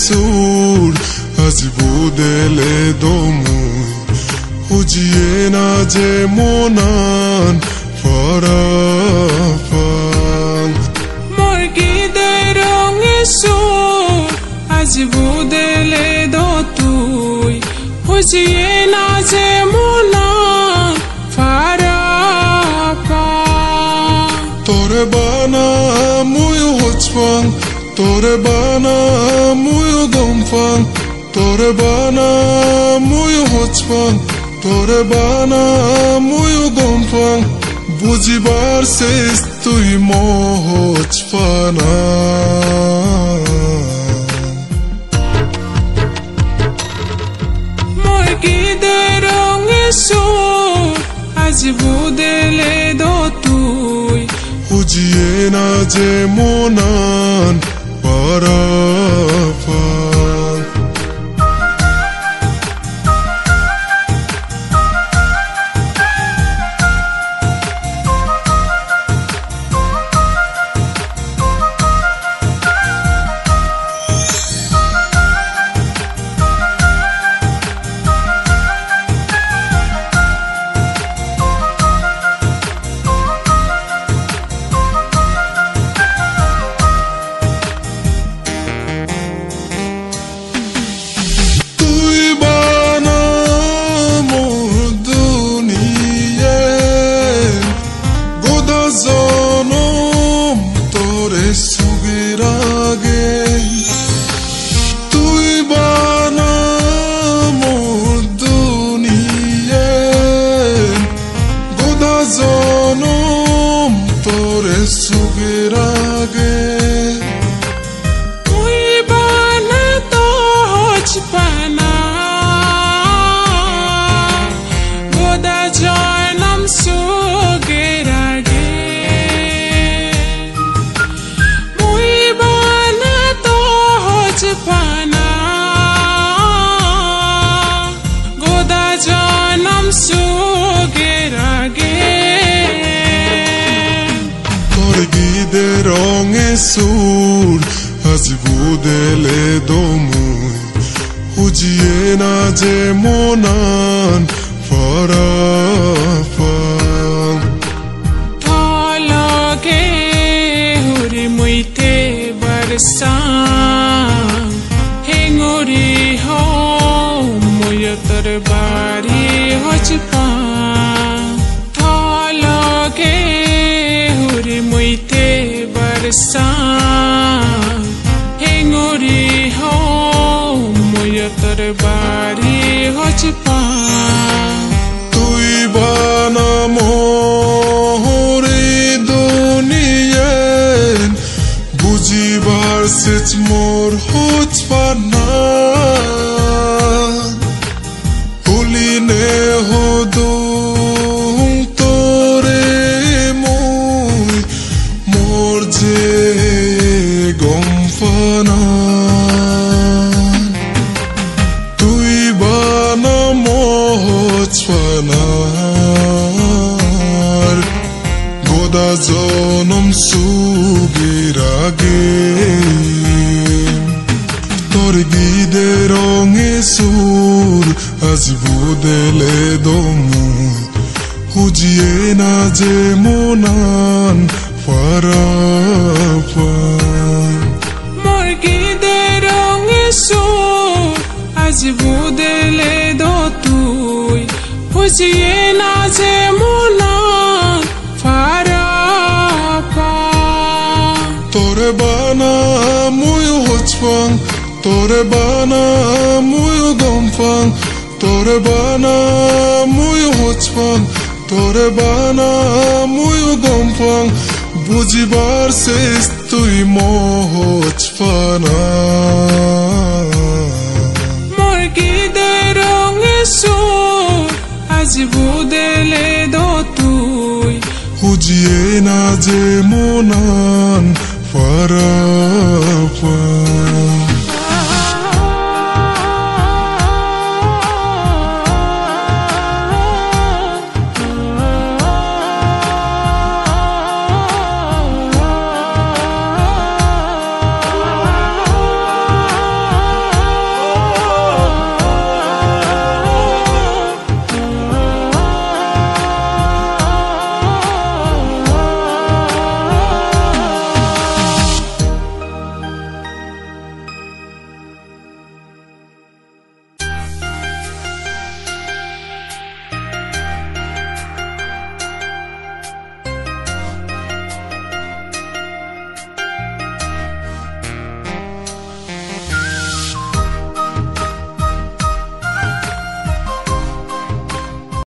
সুর আজ বদলে দমুই খুঁজিয়ে না যে মনান ফরাফাং মোর গীতের রঙে সুর আজ বদলে দো তুই খুঁজিয়ে না যে মনান ফরাফাং তোরে বানা মুয়ো হচফাং তোরে বানা মুয়ো গমফাং তোরে বানা মুয়ো হচফাং তোরে বানা মুয়ো গমফাং বুঝিবার শেষ তুই মহচফানা মোর গীতের রঙে সুর আজ বদলে দো তুই খুঁজিয়ে না যে মনান ফরাফাং জনম তোরে সুগের আগে তুই বানা তো হচপানা গোদা জনম সুগের আগে তুই বানা তো হচপানা গোদা জনম সুগের আগে গীতের রঙে সুর আজ বদলে দমুই খুঁজিয়ে না যে মনান ফরাফাং থলকে হুরি মুইতে বরসাং হেঙুরি হো মুয়তর বাড়ি হচপাং থলকে হুরি মুইতে বরসাং হেঙুরি হো মুয়তর বাড়ি হচপাং তুই বানা মোরে দুনিয়ান বুঝিবার সেচ মোর হচপানা হুলিনে হদুং তোরে মুই মোর যে গমফানা তুই বানা মহচফানার গোদা জনম সুগের আগে তোর গীতের রঙে সুর আজ বদলে দমুই খুঁজিয়ে না যে মনান ফরাফাং মোর গীতের রঙে সুর আজ বদলে দো তুই খুঁজিয়ে না যে মনান ফরাফাং তোরে বানা মুয়ো হচফাং তোরে বানা মুয়ো গমফাং তোরে বানা মুয়ো হচফাং তোরে বানা মুয়ো গমফাং বুঝিবার শেষ তুই মহচফানা মোর গীতের রঙে সুর আজ বদলে দো তুই খুঁজিয়ে না যে মনান ফরাফাং